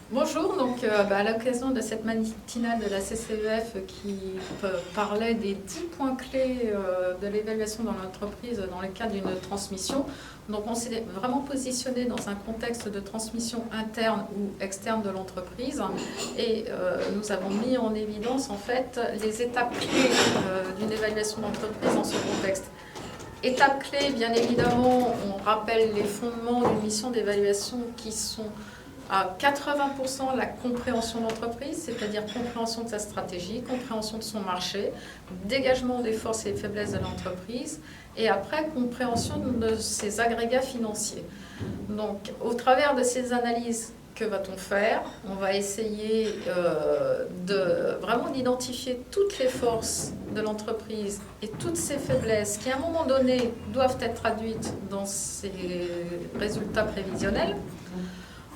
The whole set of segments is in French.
Bonjour, donc à l'occasion de cette matinale de la CCEF qui parlait des 10 points clés de l'évaluation dans l'entreprise dans le cadre d'une transmission. Donc on s'est vraiment positionné dans un contexte de transmission interne ou externe de l'entreprise et nous avons mis en évidence en fait les étapes clés d'une évaluation d'entreprise dans ce contexte. Étape clé, bien évidemment, on rappelle les fondements d'une mission d'évaluation qui sont à 80% la compréhension d'entreprise, c'est-à-dire compréhension de sa stratégie, compréhension de son marché, dégagement des forces et faiblesses de l'entreprise, et après compréhension de ses agrégats financiers. Donc, au travers de ces analyses, que va-t-on faire? On va essayer vraiment d'identifier toutes les forces de l'entreprise et toutes ses faiblesses qui, à un moment donné, doivent être traduites dans ses résultats prévisionnels.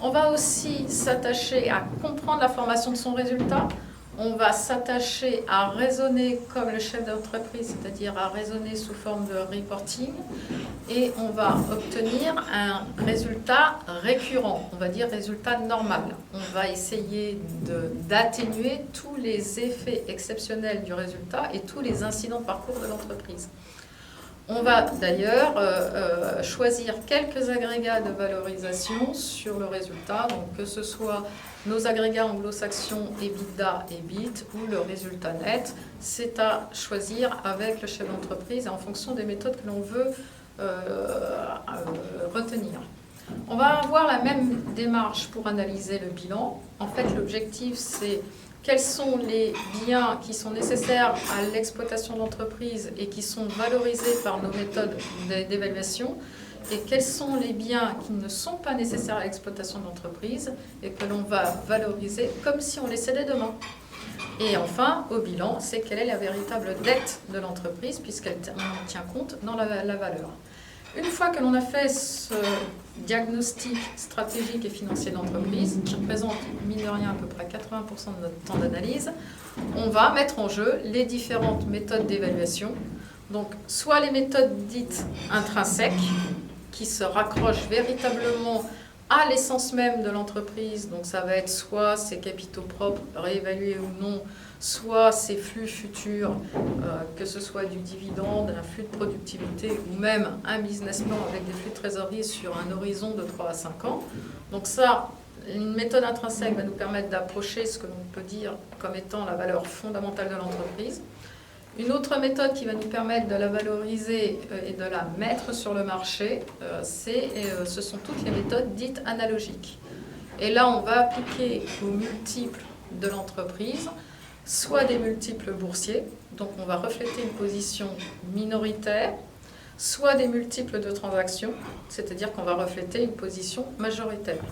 On va aussi s'attacher à comprendre la formation de son résultat. On va s'attacher à raisonner comme le chef d'entreprise, c'est-à-dire à raisonner sous forme de reporting. Et on va obtenir un résultat récurrent, on va dire résultat normal. On va essayer d'atténuer tous les effets exceptionnels du résultat et tous les incidents de parcours de l'entreprise. On va d'ailleurs choisir quelques agrégats de valorisation sur le résultat, donc que ce soit nos agrégats anglo-saxons EBITDA et EBIT ou le résultat net. C'est à choisir avec le chef d'entreprise et en fonction des méthodes que l'on veut retenir. On va avoir la même démarche pour analyser le bilan. En fait, l'objectif, c'est quels sont les biens qui sont nécessaires à l'exploitation d'entreprise et qui sont valorisés par nos méthodes d'évaluation, et quels sont les biens qui ne sont pas nécessaires à l'exploitation d'entreprise et que l'on va valoriser comme si on les cédait demain. Et enfin, au bilan, c'est quelle est la véritable dette de l'entreprise puisqu'elle en tient compte dans la valeur. Une fois que l'on a fait ce diagnostic stratégique et financier d'entreprise, qui représente, mine de rien, à peu près 80% de notre temps d'analyse, on va mettre en jeu les différentes méthodes d'évaluation. Donc, soit les méthodes dites intrinsèques, qui se raccrochent véritablement à l'essence même de l'entreprise, donc ça va être soit ses capitaux propres réévalués ou non, soit ses flux futurs, que ce soit du dividende, un flux de productivité ou même un business plan avec des flux de trésorerie sur un horizon de 3 à 5 ans. Donc ça, une méthode intrinsèque va nous permettre d'approcher ce que l'on peut dire comme étant la valeur fondamentale de l'entreprise. Une autre méthode qui va nous permettre de la valoriser et de la mettre sur le marché, ce sont toutes les méthodes dites analogiques. Et là, on va appliquer aux multiples de l'entreprise, soit des multiples boursiers, donc on va refléter une position minoritaire, soit des multiples de transactions, c'est-à-dire qu'on va refléter une position majoritaire.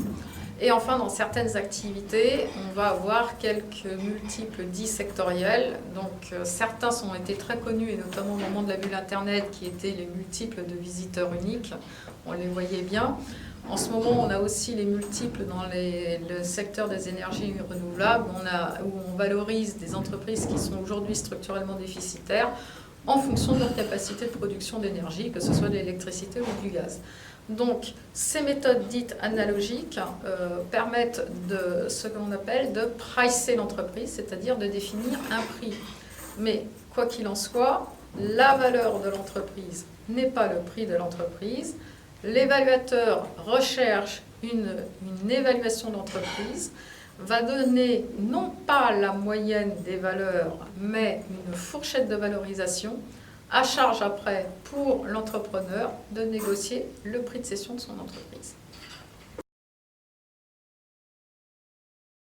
Et enfin, dans certaines activités, on va avoir quelques multiples dits sectoriels. Donc certains ont été très connus, et notamment au moment de la bulle Internet, qui étaient les multiples de visiteurs uniques. On les voyait bien. En ce moment, on a aussi les multiples dans le secteur des énergies renouvelables, où on valorise des entreprises qui sont aujourd'hui structurellement déficitaires en fonction de leur capacité de production d'énergie, que ce soit de l'électricité ou du gaz. Donc, ces méthodes dites analogiques permettent de ce que l'on appelle de pricer l'entreprise, c'est-à-dire de définir un prix. Mais quoi qu'il en soit, la valeur de l'entreprise n'est pas le prix de l'entreprise. L'évaluateur recherche une évaluation d'entreprise, va donner non pas la moyenne des valeurs, mais une fourchette de valorisation, à charge après pour l'entrepreneur de négocier le prix de cession de son entreprise.